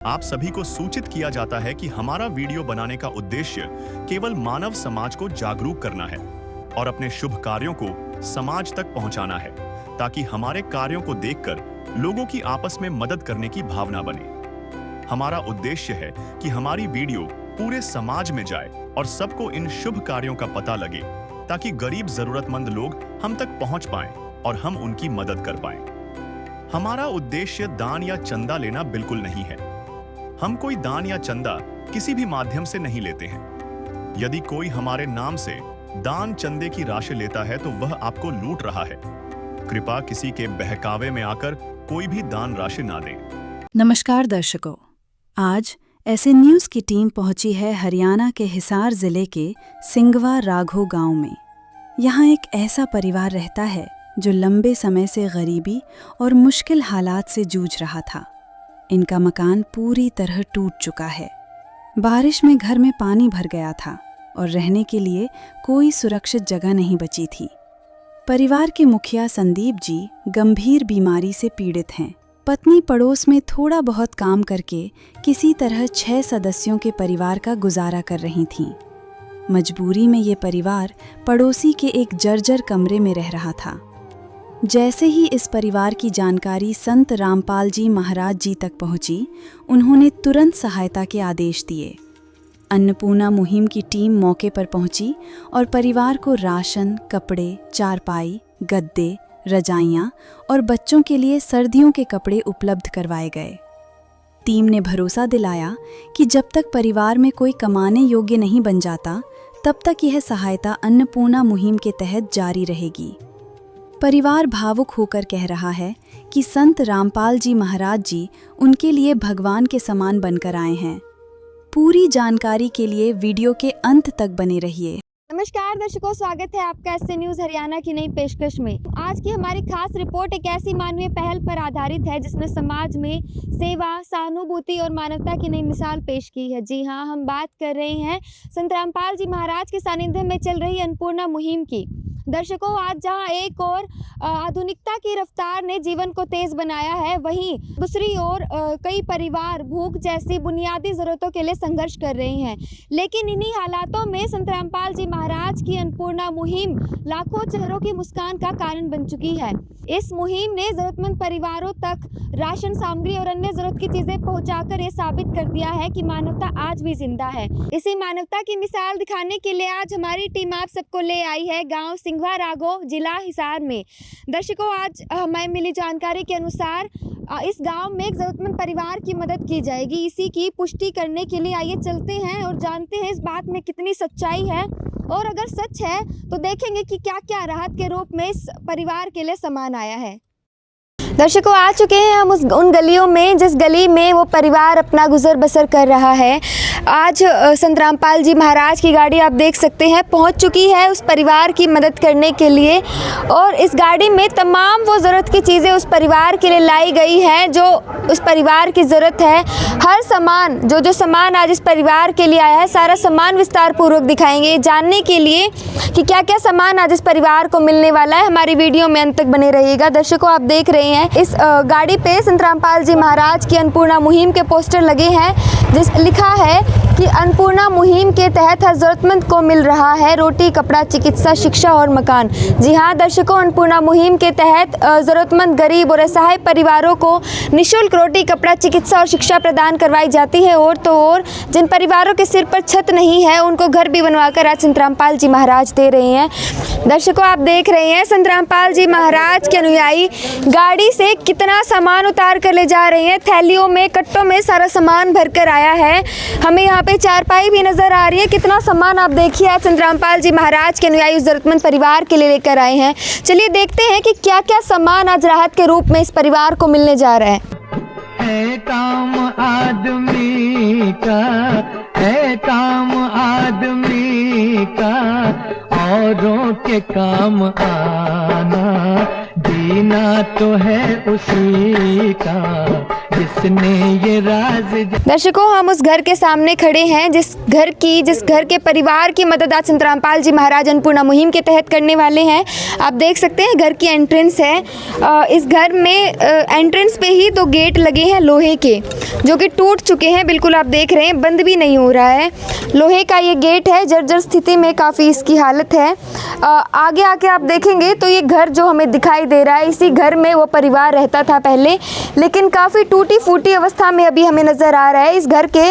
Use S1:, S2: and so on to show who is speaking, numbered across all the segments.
S1: आप सभी को सूचित किया जाता है कि हमारा वीडियो बनाने का उद्देश्य केवल मानव समाज को जागरूक करना है और अपने शुभ कार्यों को समाज तक पहुंचाना है, ताकि हमारे कार्यों को देखकर लोगों की आपस में मदद करने की भावना बने। हमारा उद्देश्य है कि हमारी वीडियो पूरे समाज में जाए और सबको इन शुभ कार्यों का पता लगे, ताकि गरीब जरूरतमंद लोग हम तक पहुंच पाएं और हम उनकी मदद कर पाएं। हमारा उद्देश्य दान या चंदा लेना बिल्कुल नहीं है। हम कोई दान या चंदा किसी भी माध्यम से नहीं लेते हैं। यदि कोई हमारे नाम से दान चंदे की राशि लेता है तो वह आपको लूट रहा है। कृपया किसी के बहकावे में आकर कोई भी दान राशि ना दें।
S2: नमस्कार दर्शकों, आज ऐसे न्यूज़ की टीम पहुंची है हरियाणा के हिसार जिले के सिंगवा राघो गांव में। यहाँ एक ऐसा परिवार रहता है जो लंबे समय से गरीबी और मुश्किल हालात से जूझ रहा था। इनका मकान पूरी तरह टूट चुका है। बारिश में घर में पानी भर गया था और रहने के लिए कोई सुरक्षित जगह नहीं बची थी। परिवार के मुखिया संदीप जी गंभीर बीमारी से पीड़ित हैं। पत्नी पड़ोस में थोड़ा बहुत काम करके किसी तरह 6 सदस्यों के परिवार का गुजारा कर रही थीं। मजबूरी में ये परिवार पड़ोसी के एक जर्जर कमरे में रह रहा था। जैसे ही इस परिवार की जानकारी संत रामपाल जी महाराज जी तक पहुंची, उन्होंने तुरंत सहायता के आदेश दिए। अन्नपूर्णा मुहिम की टीम मौके पर पहुंची और परिवार को राशन, कपड़े, चारपाई, गद्दे, रजाइयां और बच्चों के लिए सर्दियों के कपड़े उपलब्ध करवाए गए। टीम ने भरोसा दिलाया कि जब तक परिवार में कोई कमाने योग्य नहीं बन जाता, तब तक यह सहायता अन्नपूर्णा मुहिम के तहत जारी रहेगी। परिवार भावुक होकर कह रहा है कि संत रामपाल जी महाराज जी उनके लिए भगवान के समान बनकर आए हैं। पूरी जानकारी के लिए वीडियो के अंत तक बने रहिए।
S3: नमस्कार दर्शकों, स्वागत है आपका एसए न्यूज़ हरियाणा की नई पेशकश में। आज की हमारी खास रिपोर्ट एक ऐसी मानवीय पहल पर आधारित है जिसने समाज में सेवा, सहानुभूति और मानवता की नई मिसाल पेश की है। जी हाँ, हम बात कर रहे हैं संत रामपाल जी महाराज के सानिध्य में चल रही अन्नपूर्णा मुहिम की। दर्शकों, आज जहां एक और आधुनिकता की रफ्तार ने जीवन को तेज बनाया है, वहीं दूसरी ओर कई परिवार भूख जैसी बुनियादी ज़रूरतों के लिए संघर्ष कर रहे हैं। लेकिन इन्हीं हालातों में संत रामपाल जी महाराज की अन्नपूर्णा मुहिम लाखों चेहरों की मुस्कान का कारण बन चुकी है। इस मुहिम ने ज़रूरतमंद परिवारों तक राशन सामग्री और अन्य ज़रूरत की चीज़ें पहुंचाकर ये साबित कर दिया है कि मानवता आज भी जिंदा है। इसी मानवता की मिसाल दिखाने के लिए आज हमारी टीम आप सबको ले आई है गाँव सिंगवा राघो, जिला हिसार में। दर्शकों, आज हमें मिली जानकारी के अनुसार इस गांव में एक ज़रूरतमंद परिवार की मदद की जाएगी। इसी की पुष्टि करने के लिए आइए चलते हैं और जानते हैं इस बात में कितनी सच्चाई है, और अगर सच है तो देखेंगे कि क्या क्या राहत के रूप में इस परिवार के लिए सामान आया है। दर्शकों, आ चुके हैं हम उन गलियों में जिस गली में वो परिवार अपना गुजर बसर कर रहा है। आज संत रामपाल जी महाराज की गाड़ी आप देख सकते हैं पहुंच चुकी है उस परिवार की मदद करने के लिए, और इस गाड़ी में तमाम वो ज़रूरत की चीज़ें उस परिवार के लिए लाई गई हैं जो उस परिवार की ज़रूरत है। हर सामान जो सामान आज इस परिवार के लिए आया है, सारा सामान विस्तार पूर्वक दिखाएंगे जानने के लिए कि क्या क्या सामान आज इस परिवार को मिलने वाला है। हमारी वीडियो में अंत तक बने रहिएगा। दर्शकों, आप देख रहे हैं इस गाड़ी पे संत रामपाल जी महाराज की अन्नपूर्णा मुहिम के पोस्टर लगे हैं, जिस लिखा है कि अन्नपूर्णा मुहिम के तहत हर जरूरतमंद को मिल रहा है रोटी, कपड़ा, चिकित्सा, शिक्षा और मकान। जी हाँ दर्शकों, अन्नपूर्णा मुहिम के तहत ज़रूरतमंद गरीब और असहाय परिवारों को निःशुल्क रोटी, कपड़ा, चिकित्सा और शिक्षा प्रदान करवाई जाती है। और तो और जिन परिवारों के सिर पर छत नहीं है, उनको घर भी बनवाकर आज संत रामपाल जी महाराज दे रहे हैं। दर्शकों, आप देख रहे हैं संत रामपाल जी महाराज के अनुयायी गाड़ी से कितना सामान उतार कर ले जा रहे हैं। थैलियों में, कट्टों में सारा सामान भर कर आया है। हमें यहाँ पे चारपाई भी नजर आ रही है। कितना सामान आप देखिए आज संत रामपाल जी महाराज के अनुयायी उस जरूरतमंद परिवार के लिए लेकर आए हैं। चलिए देखते हैं कि क्या क्या सामान आज राहत के रूप में इस परिवार को मिलने जा रहा है।
S4: काम आदमी का है, काम आदमी का औरों के काम आना, जीना तो है उसी का, किसने ये राज
S3: दर्शकों, हम उस घर के सामने खड़े हैं जिस घर के परिवार की मदद आज संत रामपाल जी महाराज अन्नपूर्णा मुहिम के तहत करने वाले हैं। आप देख सकते हैं घर की एंट्रेंस है। इस घर में एंट्रेंस पे ही 2 गेट लगे हैं लोहे के, जो कि टूट चुके हैं। बिल्कुल आप देख रहे हैं, बंद भी नहीं हो रहा है। लोहे का ये गेट है, जर्जर स्थिति में काफ़ी इसकी हालत है। आगे आके आप देखेंगे तो ये घर जो हमें दिखाई दे रहा है, इसी घर में वो परिवार रहता था पहले, लेकिन काफ़ी टूटी फूटी अवस्था में अभी हमें नज़र आ रहा है। इस घर के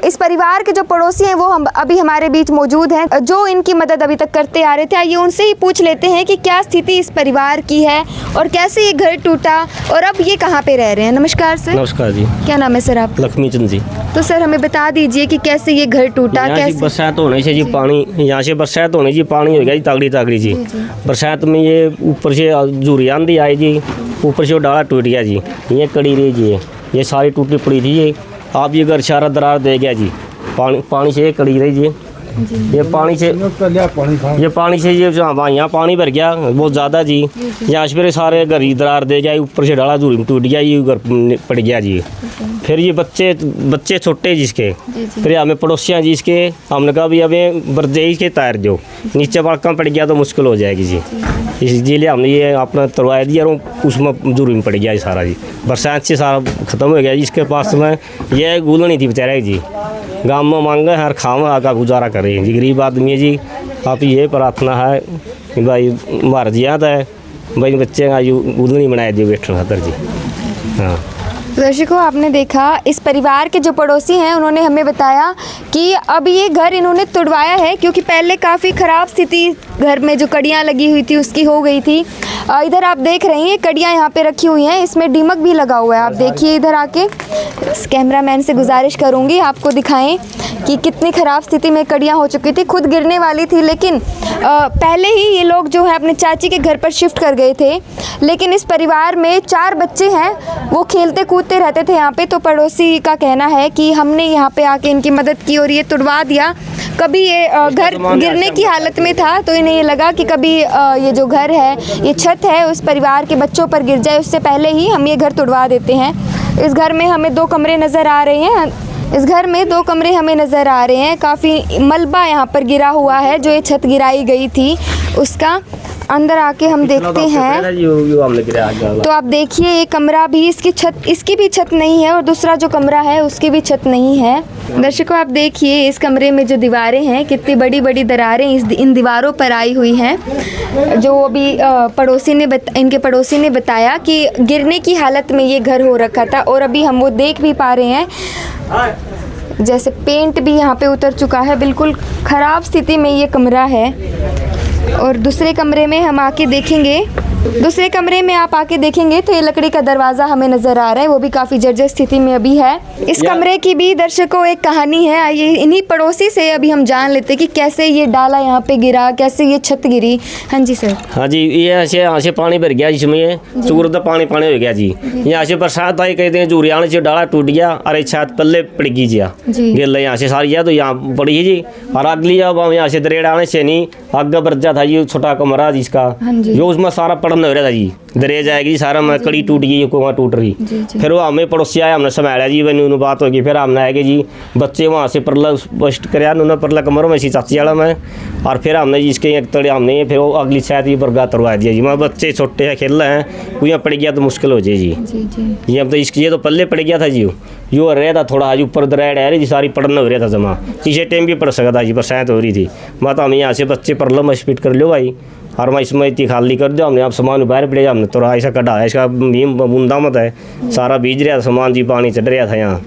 S3: इस परिवार के जो पड़ोसी हैं वो अभी हमारे बीच मौजूद हैं, जो इनकी मदद अभी तक करते आ रहे थे। आइए उनसे ही पूछ लेते हैं कि क्या स्थिति इस परिवार की है और कैसे ये घर टूटा और अब ये कहाँ पे रह रहे हैं। नमस्कार सर।
S5: नमस्कार जी।
S3: क्या नाम है सर आप?
S5: लक्ष्मी चंद जी।
S3: तो सर हमें बता दीजिए कि कैसे ये घर टूटा,
S5: यहाँ से
S3: कैसे?
S5: बरसात होने से जी पानी, यहाँ से बरसात होने जी पानी हो गया जी तागड़ी जी। बरसात में ये ऊपर से झूरी आंधी आई जी, ऊपर से वो डाला टूट गया जी। ये कड़ी रही जी, ये सारी टूटी पड़ी थी। ये आप ये घर सारा दरार दे गया जी, पानी से ये कड़ी रही जी। ये पानी से ये यहाँ पानी भर गया बहुत ज़्यादा जी। यहाँ से फिर सारे घर ही दरार दे गया, ऊपर से डाला झूरी में टूट गया, ये घर पड़ गया जी। फिर ये बच्चे छोटे जिसके, फिर हमें पड़ोसियाँ जी इसके, हमने कहा भी हमें बर्जे के तैर दो, नीचे बड़का पड़ गया तो मुश्किल हो जाएगी जी। इसलिए हमने ये अपना तरवाया दिया और उसमें झूरी में पड़ गया सारा जी। बरसात से सारा ख़त्म हो गया जी। इसके पास में ये गुलनी थी बेचारे जी, गाँव में मांगे हर खावा का गुजारा करें जी। गरीब आदमी है जी। आप ये प्रार्थना है कि भाई मर जियात है भाई, बच्चे का गुलनी बनाए जी बैठने खातर जी। हाँ
S3: दर्शकों, आपने देखा इस परिवार के जो पड़ोसी हैं उन्होंने हमें बताया कि अब ये घर इन्होंने तुड़वाया है, क्योंकि पहले काफ़ी ख़राब स्थिति घर में जो कड़ियाँ लगी हुई थी उसकी हो गई थी। इधर आप देख रहे हैं कड़ियाँ यहाँ पे रखी हुई हैं, इसमें दीमक भी लगा हुआ है। आप देखिए इधर आके, कैमरामैन से गुजारिश करूँगी आपको दिखाएं कि कितनी ख़राब स्थिति में कड़ियाँ हो चुकी थी, खुद गिरने वाली थी। लेकिन पहले ही ये लोग जो है अपने चाची के घर पर शिफ्ट कर गए थे। लेकिन इस परिवार में 4 बच्चे हैं, वो खेलते कूदते रहते थे यहाँ पे। तो पड़ोसी का कहना है कि हमने यहाँ पे आके इनकी मदद की और ये तुड़वा दिया। कभी ये घर गिरने की हालत में था तो इन्हें ये लगा कि कभी ये जो घर है, ये छत है, उस परिवार के बच्चों पर गिर जाए, उससे पहले ही हम ये घर तुड़वा देते हैं। इस घर में हमें 2 कमरे नज़र आ रहे हैं। इस घर में 2 कमरे हमें नज़र आ रहे हैं। काफ़ी मलबा यहाँ पर गिरा हुआ है, जो ये छत गिराई गई थी उसका। अंदर आके हम देखते हैं तो आप देखिए ये कमरा भी, इसकी भी छत नहीं है और दूसरा जो कमरा है उसकी भी छत नहीं है। दर्शकों, आप देखिए इस कमरे में जो दीवारें हैं, कितनी बड़ी बड़ी दरारें इन दीवारों पर आई हुई हैं। जो अभी इनके पड़ोसी ने बताया कि गिरने की हालत में ये घर हो रखा था और अभी हम वो देख भी पा रहे हैं, जैसे पेंट भी यहाँ पे उतर चुका है। बिल्कुल ख़राब स्थिति में ये कमरा है। और दूसरे कमरे में हम आके देखेंगे, दूसरे कमरे में आप आके देखेंगे तो ये लकड़ी का दरवाज़ा हमें नज़र आ रहा है, वो भी काफ़ी जर्जर स्थिति में अभी है। इस कमरे की भी दर्शकों एक कहानी है। आइए इन्हीं पड़ोसी से अभी हम जान लेते कि कैसे ये डाला यहाँ पे गिरा, कैसे ये छत गिरी। हाँ जी सर।
S5: हाँ जी, ये यहाँ से पानी भर गया जिसमें ये चूर पानी हो गया जी। यहाँ से बरसात आई, कहते हैं झूरी आने से डाला टूट गया, अरे छत पल्ले पड़ गई जी, गिर यहाँ से सारी है तो यहाँ पड़ी है जी। और अगली जब हम यहाँ से दरेड़ आने से नहीं आगे बरजा था ये छोटा कमरा जिसका, जो उसमें सारा पड़न हो रहा था जी। दरे जाएगी सारा में कड़ी टूट गई, को वहाँ टूट रही। फिर वो हमें पड़ोसी आया, हमने संभाला जी, वही बात होगी। फिर हमने आएगी जी बच्चे वहाँ से परला स्पष्ट कराया, उन्होंने परला कमरों में सी चाची वाला में। और फिर हमने जिसके एक तड़े हमने फिर वो अगली शायद ये बरगा तरवा दिया जी। वहाँ बच्चे छोटे हैं खेल रहे हैं, कोई पड़ गया तो मुश्किल हो जाए जी। ये अब तो इसकी ये तो पल्ले पड़ गया था जी, यो रहा था थोड़ा जी ऊपर दराड़ आ रही जी, सारी पड़ना हो रहा था जमा। किसी टाइम भी पड़ सकता था जी, बरसात हो रही थी। मैं तो हम यहाँ से बच्चे परला में स्पीड कर लो भाई, और मैं इसमें इतनी खाली कर दो। हमने आप सामान बाहर पड़ेगा, हमने थोड़ा ऐसा कटा है, इसका भीम बूंदा मत है, सारा भीज रहा था सामान जी, पानी चढ़ रहा था यहाँ।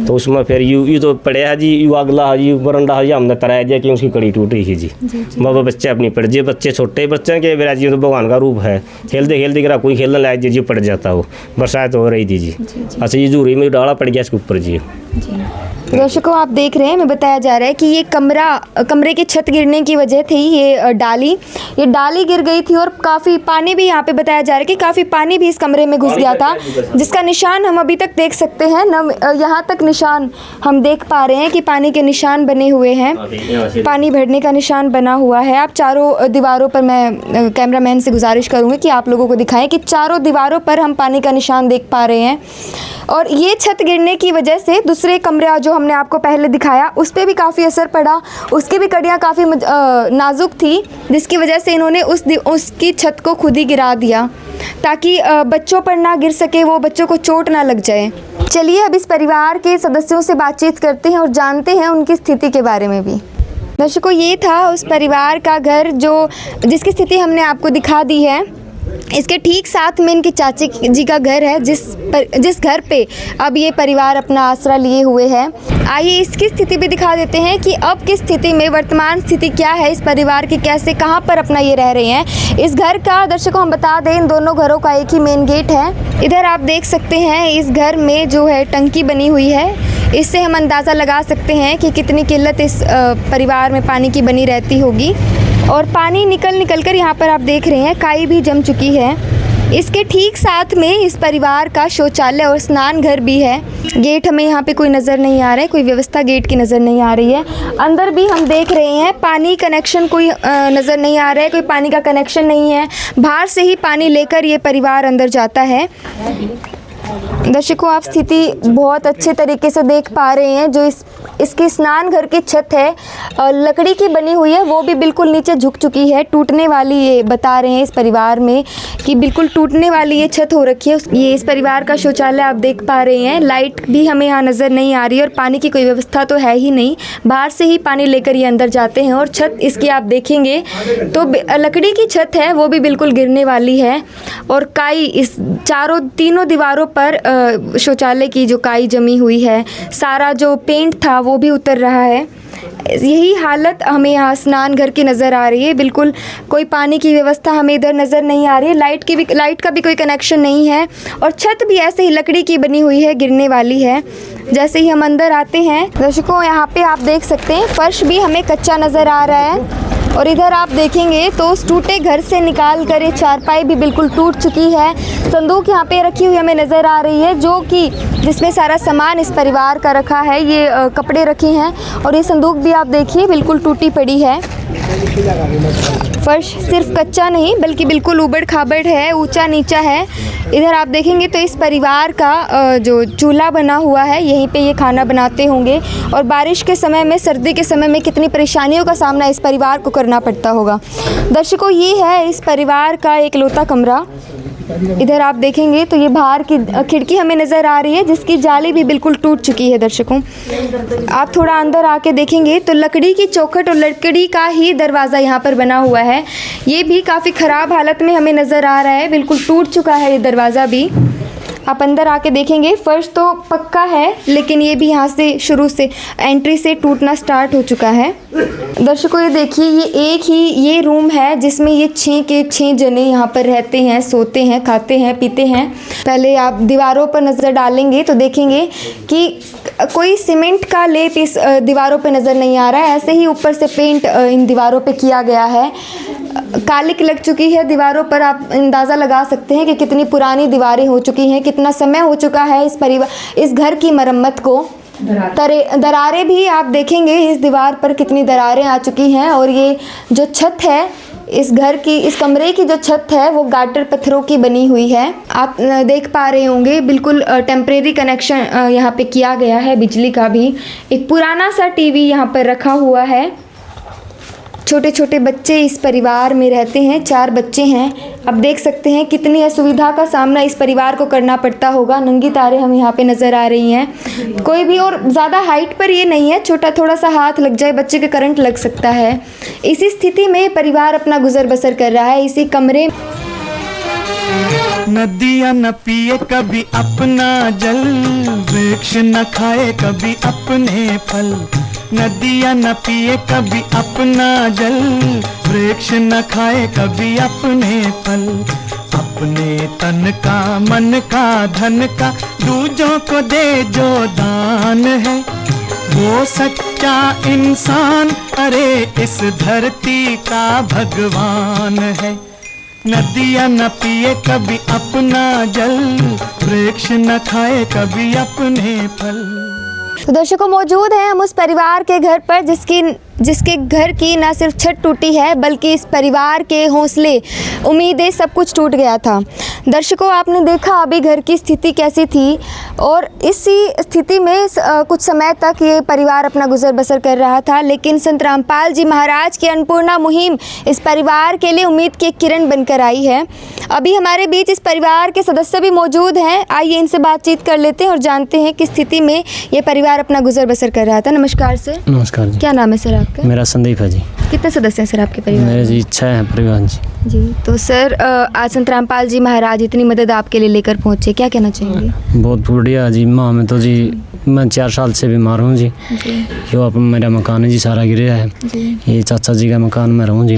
S5: तो उसमें फिर यू तो पड़े है जी, यू अगला है जी बरंडा है जी, हमने तराया दिया कि उसकी कड़ी टूट रही थी जी। बाबा बच्चे अपनी पड़ जी, बच्चे छोटे बच्चे के बेरा जी तो भगवान का रूप है, खेलते खेलते गिरा कोई खेलने लायक जी पड़ जाता हो। बरसात हो रही थी जी। अच्छा ये झूरी में डाला पड़ गया इसके ऊपर जी।
S3: तो दर्शकों आप देख रहे हैं, हमें बताया जा रहा है कि ये कमरे की छत गिरने की वजह थी ये डाली गिर गई थी और काफ़ी पानी भी यहाँ पे बताया जा रहा है कि काफ़ी पानी भी इस कमरे में घुस गया था, जिसका निशान हम अभी तक देख सकते हैं। यहाँ तक निशान हम देख पा रहे हैं कि पानी के निशान बने हुए हैं, पानी भरने का निशान बना हुआ है। आप चारों दीवारों पर, मैं कैमरामैन से गुजारिश करूँगी कि आप लोगों को दिखाएं कि चारों दीवारों पर हम पानी का निशान देख पा रहे हैं। और ये छत गिरने की वजह से दूसरे कमरा जो हमने आपको पहले दिखाया उस पर भी काफ़ी असर पड़ा, उसकी भी कड़ियाँ काफ़ी नाजुक थी, जिसकी वजह से इन्होंने उसकी छत को खुद ही गिरा दिया ताकि बच्चों पर ना गिर सके, वो बच्चों को चोट ना लग जाए। चलिए अब इस परिवार के सदस्यों से बातचीत करते हैं और जानते हैं उनकी स्थिति के बारे में भी। दर्शकों ये था उस परिवार का घर जिसकी स्थिति हमने आपको दिखा दी है। इसके ठीक साथ में इनके चाची जी का घर है, जिस घर पे अब ये परिवार अपना आसरा लिए हुए है। आइए इसकी स्थिति भी दिखा देते हैं कि अब किस स्थिति में, वर्तमान स्थिति क्या है इस परिवार की, कैसे कहाँ पर अपना ये रह रहे हैं। इस घर का दर्शकों हम बता दें, इन दोनों घरों का एक ही मेन गेट है। इधर आप देख सकते हैं इस घर में जो है टंकी बनी हुई है, इससे हम अंदाज़ा लगा सकते हैं कि कितनी किल्लत इस परिवार में पानी की बनी रहती होगी। और पानी निकल कर यहाँ पर आप देख रहे हैं काई भी जम चुकी है। इसके ठीक साथ में इस परिवार का शौचालय और स्नान घर भी है। गेट हमें यहाँ पे कोई नज़र नहीं आ रहा है, कोई व्यवस्था गेट की नज़र नहीं आ रही है। अंदर भी हम देख रहे हैं पानी कनेक्शन कोई नज़र नहीं आ रहा है, कोई पानी का कनेक्शन नहीं है। बाहर से ही पानी लेकर ये परिवार अंदर जाता है। दर्शकों आप स्थिति बहुत अच्छे तरीके से देख पा रहे हैं। जो इसकी स्नान घर की छत है लकड़ी की बनी हुई है, वो भी बिल्कुल नीचे झुक चुकी है, टूटने वाली, ये बता रहे हैं इस परिवार में कि बिल्कुल टूटने वाली ये छत हो रखी है। ये इस परिवार का शौचालय आप देख पा रहे हैं। लाइट भी हमें यहाँ नज़र नहीं आ रही है और पानी की कोई व्यवस्था तो है ही नहीं, बाहर से ही पानी लेकर ये अंदर जाते हैं। और छत इसकी आप देखेंगे तो लकड़ी की छत है, वो भी बिल्कुल गिरने वाली है। और काई इस तीनों दीवारों पर शौचालय की जो काई जमी हुई है, सारा जो पेंट था वो भी उतर रहा है। यही हालत हमें यहाँ स्नान घर की नज़र आ रही है। बिल्कुल कोई पानी की व्यवस्था हमें इधर नज़र नहीं आ रही है, लाइट का भी कोई कनेक्शन नहीं है। और छत भी ऐसे ही लकड़ी की बनी हुई है, गिरने वाली है। जैसे ही हम अंदर आते हैं दर्शकों, यहाँ पे आप देख सकते हैं फर्श भी हमें कच्चा नज़र आ रहा है। और इधर आप देखेंगे तो उस टूटे घर से निकाल कर ये चारपाई भी बिल्कुल टूट चुकी है। संदूक यहाँ पे रखी हुई हमें नज़र आ रही है, जिसमें सारा सामान इस परिवार का रखा है। ये कपड़े रखे हैं और ये संदूक भी आप देखिए बिल्कुल टूटी पड़ी है। फर्श सिर्फ कच्चा नहीं बल्कि बिल्कुल उबड़ खाबड़ है, ऊंचा नीचा है। इधर आप देखेंगे तो इस परिवार का जो चूल्हा बना हुआ है, यहीं पे ये खाना बनाते होंगे। और बारिश के समय में, सर्दी के समय में कितनी परेशानियों का सामना इस परिवार को करना पड़ता होगा। दर्शकों ये है इस परिवार का एकलौता कमरा। इधर आप देखेंगे तो ये बाहर की खिड़की हमें नज़र आ रही है, जिसकी जाली भी बिल्कुल टूट चुकी है। दर्शकों आप थोड़ा अंदर आके देखेंगे तो लकड़ी की चौखट और लकड़ी का ही दरवाज़ा यहाँ पर बना हुआ है। ये भी काफ़ी ख़राब हालत में हमें नज़र आ रहा है, बिल्कुल टूट चुका है ये दरवाज़ा भी। आप अंदर आके देखेंगे फर्श तो पक्का है, लेकिन ये भी यहाँ से शुरू से एंट्री से टूटना स्टार्ट हो चुका है। दर्शकों ये देखिए, ये रूम है जिसमें ये 6 के 6 जने यहाँ पर रहते हैं, सोते हैं, खाते हैं, पीते हैं। पहले आप दीवारों पर नज़र डालेंगे तो देखेंगे कि कोई सीमेंट का लेप इस दीवारों पर नज़र नहीं आ रहा है, ऐसे ही ऊपर से पेंट इन दीवारों पे किया गया है। कालिक लग चुकी है दीवारों पर। आप अंदाज़ा लगा सकते हैं कि कितनी पुरानी दीवारें हो चुकी हैं, कितना समय हो चुका है इस घर की मरम्मत को। दरारें भी आप देखेंगे इस दीवार पर कितनी दरारें आ चुकी हैं। और ये जो छत है इस घर की, इस कमरे की जो छत है वो गाटर पत्थरों की बनी हुई है। आप देख पा रहे होंगे बिल्कुल टेम्परेरी कनेक्शन यहाँ पे किया गया है बिजली का भी। एक पुराना सा टीवी यहाँ पर रखा हुआ है। छोटे छोटे बच्चे इस परिवार में रहते हैं, 4 बच्चे हैं। आप देख सकते हैं कितनी असुविधा का सामना इस परिवार को करना पड़ता होगा। नंगी तारे हमें यहाँ पे नज़र आ रही हैं। कोई भी और ज़्यादा हाइट पर ये नहीं है, छोटा थोड़ा सा हाथ लग जाए बच्चे के करंट लग सकता है। इसी स्थिति में परिवार अपना गुजर बसर कर रहा है इसी कमरे।
S4: नदियाँ न पिए कभी अपना जल, वृक्ष न खाए कभी अपने फल। नदियाँ न पिए कभी अपना जल, वृक्ष न खाए कभी अपने फल। अपने तन का, मन का, धन का दूजों को दे जो दान है। वो सच्चा इंसान अरे इस धरती का भगवान है। नदियाँ न पिए कभी अपना जल, वृक्ष न खाए कभी अपने फल।
S3: तो दर्शकों, मौजूद हैं हम उस परिवार के घर पर जिसके घर की न सिर्फ छत टूटी है बल्कि इस परिवार के हौसले, उम्मीदें, सब कुछ टूट गया था। दर्शकों, आपने देखा अभी घर की स्थिति कैसी थी और इसी स्थिति में कुछ समय तक ये परिवार अपना गुजर बसर कर रहा था, लेकिन संत रामपाल जी महाराज की अन्नपूर्णा मुहिम इस परिवार के लिए उम्मीद की एक किरण बनकर आई है। अभी हमारे बीच इस परिवार के सदस्य भी मौजूद हैं। आइए इनसे बातचीत कर लेते हैं और जानते हैं किस स्थिति में ये परिवार अपना गुजर बसर कर रहा था। नमस्कार सर।
S6: नमस्कार जी।
S3: क्या नाम है सर आपका?
S6: मेरा संदीप है जी।
S3: कितने सदस्य हैं सर आपके परिवार?
S6: मेरे जी 6 हैं परिवार जी।
S3: जी, तो सर आज संत रामपाल जी महाराज इतनी मदद आपके लिए लेकर पहुँचे, क्या कहना चाहेंगे?
S6: बहुत बढ़िया जी। माँ में तो जी मैं 4 साल से बीमार हूँ जी। यो अपन मेरा मकान है जी, सारा गिरा है। ये चाचा जी का मकान में रहूँ जी।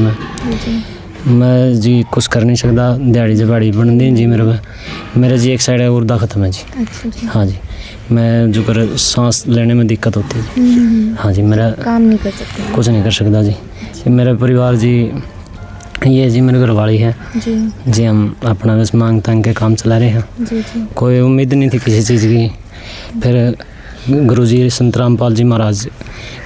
S6: मैं जी कुछ कर नहीं सकता, दिहाड़ी जबाड़ी बन दी जी मेरे जी एक साइड है उर्दा ख़त्म है जी।
S3: अच्छा जी।
S6: हाँ जी, मैं जो कर सांस लेने में दिक्कत होती है। हाँ जी, मेरा
S3: काम नहीं कर सकते?
S6: कुछ नहीं कर सकता जी। मेरा परिवार जी ये जी मेरे घरवाली है जी। हम अपना बस मांग तांग के काम चला रहे हैं
S3: जी।
S6: कोई उम्मीद नहीं थी किसी चीज़ की। फिर गुरुजी संत रामपाल जी महाराज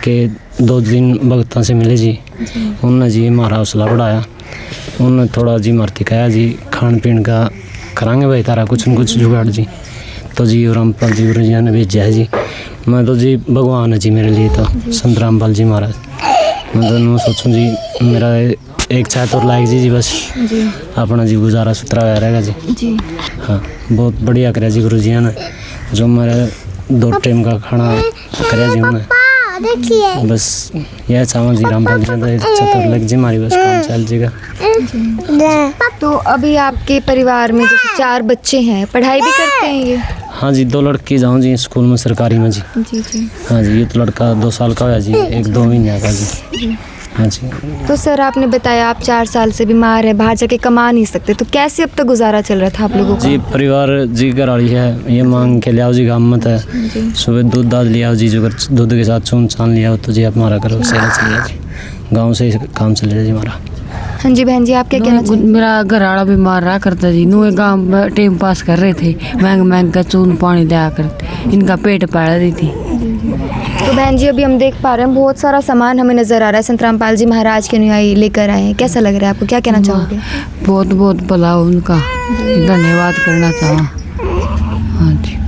S6: के 2 दिन भगतों से मिले जी। उन्होंने जी हमारा हौसला बढ़ाया। उन्होंने थोड़ा जी मरती कहा जी खान पीन का करांगे भाई तारा कुछ न कुछ जुगाड़ जी। तो जी रामपाल जी गुरु जी ने भेजा है जी। मैं तो जी भगवान है जी मेरे लिए तो संत रामपाल जी महाराज। मैं तो नहीं सोचूँ जी मेरा एक चाय तो लायक जी बस
S3: जी।
S6: अपना जी गुजारा सुथरा रहेगा जी। हाँ, बहुत बढ़िया करे जी गुरु जी ने, जो मेरा 2 टाइम का खाना करे जी उन्हें। बस यह चाहूँ जी रामपाल जी चतुर लग जी हमारी बस काम चल जाएगा।
S3: तो अभी आपके परिवार में जैसे 4 बच्चे हैं, पढ़ाई भी करते हैं ये?
S6: हाँ जी, 2 लड़की जाऊँ जी स्कूल में सरकारी में जी।
S3: जी।
S6: हाँ जी, ये तो लड़का 2 साल का है जी, एक 2 महीने का जी। हाँ जी।
S3: तो सर आपने बताया आप 4 साल से बीमार है, बाहर जाके कमा नहीं सकते, तो कैसे अब तक गुजारा चल रहा था आप लोगों का?
S6: जी परिवार जी घरवाली है, ये मांग के ले आओ जी गाँव मत है। सुबह दूध दाद ले आओ जी, जो दूध के साथ चून छान लिया तो जी हमारा करो सेल चलिए जी, गाँव से काम चले जी हमारा।
S3: हाँ जी बहन जी, आप क्या कहना चाहिए?
S7: मेरा घरवाला बीमार रहा करता जी, नुए गाँव में टाइम पास कर रहे थे, महंग का चून पानी लिया करते, इनका पेट पाल रही थी।
S3: तो बहन जी अभी हम देख पा रहे हैं बहुत सारा सामान हमें नज़र आ रहा है, संत रामपाल जी महाराज के अनुयायी लेकर आए हैं, कैसा लग रहा है आपको, क्या कहना चाहोगे?
S7: बहुत बहुत भला उनका धन्यवाद करना चाहा। हाँ जी।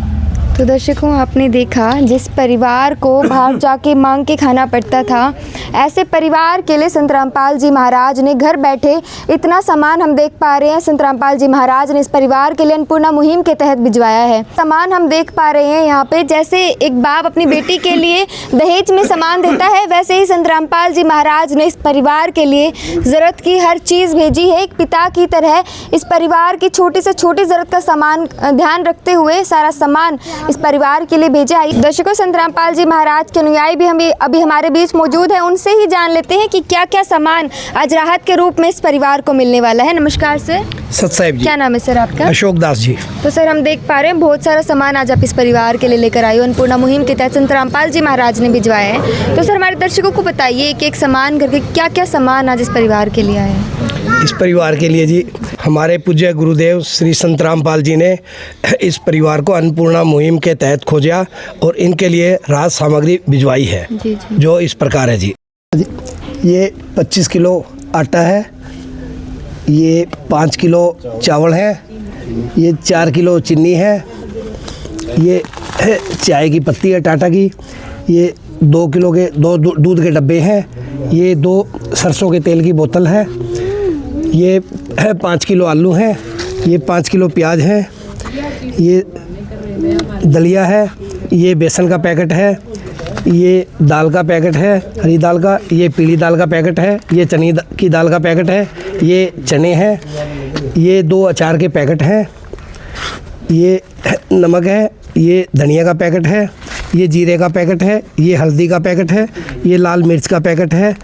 S3: तो दर्शकों, आपने देखा जिस परिवार को बाहर जाके मांग के खाना पड़ता था, ऐसे परिवार के लिए संत रामपाल जी महाराज ने घर बैठे इतना सामान हम देख पा रहे हैं। संत रामपाल जी महाराज ने इस परिवार के लिए अन्नपूर्णा मुहिम के तहत भिजवाया है। सामान हम देख पा रहे हैं यहाँ पे, जैसे एक बाप अपनी बेटी के लिए दहेज में सामान देता है, वैसे ही संत रामपाल जी महाराज ने इस परिवार के लिए ज़रूरत की हर चीज़ भेजी है। एक पिता की तरह इस परिवार की छोटी से छोटी ज़रूरत का सामान ध्यान रखते हुए सारा सामान इस परिवार के लिए भेजा है। दर्शकों, संत रामपाल जी महाराज के अनुयायी भी अभी हमारे बीच मौजूद है, उनसे ही जान लेते हैं कि क्या क्या सामान आज राहत के रूप में इस परिवार को मिलने वाला है। नमस्कार सर।
S8: सतसाहिब जी।
S3: क्या नाम है सर आपका?
S8: अशोक दास जी।
S3: तो सर हम देख पा रहे हैं बहुत सारा सामान आज आप इस परिवार के लिए लेकर आए हो, अन्नपूर्णा मुहिम के तहत संत रामपाल जी महाराज ने भिजवाया है। तो सर हमारे दर्शकों को बताइए कि एक सामान करके क्या क्या सामान आज इस परिवार के लिए आया है?
S8: इस परिवार के लिए जी हमारे पूज्य गुरुदेव श्री संत रामपाल जी ने इस परिवार को अन्नपूर्णा मुहिम के तहत खोजा और इनके लिए राहत सामग्री भिजवाई है।
S3: जी।
S8: जो इस प्रकार है जी। ये 25 किलो आटा है, ये 5 किलो चावल है, ये 4 किलो चीनी है, ये चाय की पत्ती है टाटा की, ये 2 किलो के 2 दूध के डब्बे हैं, ये 2 सरसों के तेल की बोतल है, ये 5 किलो आलू हैं, ये 5 किलो प्याज है, ये दलिया है, ये बेसन का पैकेट है, ये दाल का पैकेट है हरी दाल का, ये पीली दाल का पैकेट है, ये चने की दाल का पैकेट है, ये चने हैं, ये 2 अचार के पैकेट हैं, ये नमक है, ये धनिया का पैकेट है, ये जीरे का पैकेट है, ये हल्दी का पैकेट है, ये लाल मिर्च का पैकेट है,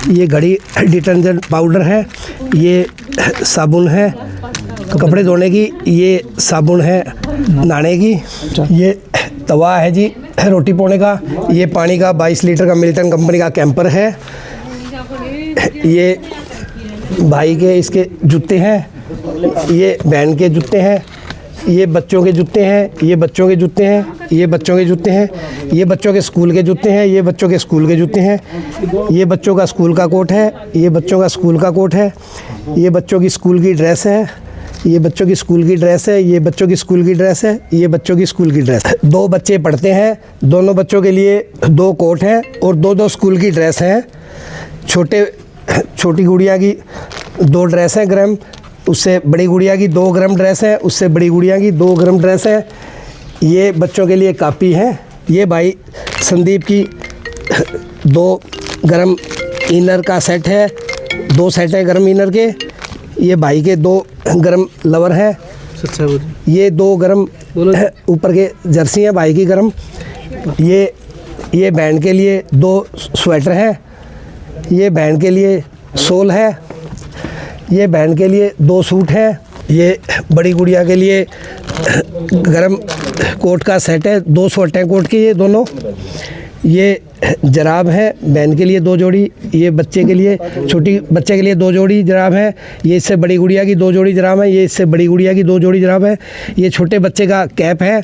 S8: ये घड़ी डिटर्जेंट पाउडर है, ये साबुन है कपड़े धोने की, ये साबुन है नहाने की, ये तवा है जी रोटी पोने का। ये पानी का 22 लीटर का मिल्टन कंपनी का कैंपर है। ये भाई के इसके जूते हैं, ये बहन के जूते हैं, ये बच्चों के जूते हैं, ये बच्चों के जूते हैं, ये बच्चों के जूते हैं, ये बच्चों के स्कूल के जूते हैं, ये बच्चों के स्कूल के जूते हैं, ये बच्चों का स्कूल का कोट है, ये बच्चों का स्कूल का कोट है, ये बच्चों की स्कूल की ड्रेस है, ये बच्चों की स्कूल की ड्रेस है, ये बच्चों की स्कूल की ड्रेस है, ये बच्चों की स्कूल की ड्रेस है। 2 बच्चे पढ़ते हैं, दोनों बच्चों के लिए 2 कोट हैं और 2 स्कूल की ड्रेस हैं। छोटी गुड़िया की 2 ड्रेस हैं गरम, उससे बड़ी गुड़िया की 2 गरम ड्रेस है, उससे बड़ी गुड़िया की 2 गरम ड्रेस है। ये बच्चों के लिए कापी है। ये भाई संदीप की 2 गरम इनर का सेट है, 2 सेट है गरम इनर के। ये भाई के 2 गरम लवर है। ये 2 गरम ऊपर के जर्सी हैं भाई की गरम। ये बहन के लिए 2 स्वेटर है। ये बहन के लिए शॉल है। ये बहन के लिए 2 सूट हैं। ये बड़ी गुड़िया के लिए गरम कोट का सेट है, 2 स्वेटर हैं कोट के ये दोनों। ये जराब है बहन के लिए 2 जोड़ी। ये बच्चे के लिए छोटी बच्चे के लिए 2 जोड़ी जराब है। ये इससे बड़ी गुड़िया की 2 जोड़ी जराब है। ये इससे बड़ी गुड़िया की 2 जोड़ी जराब है। ये छोटे बच्चे का कैप है।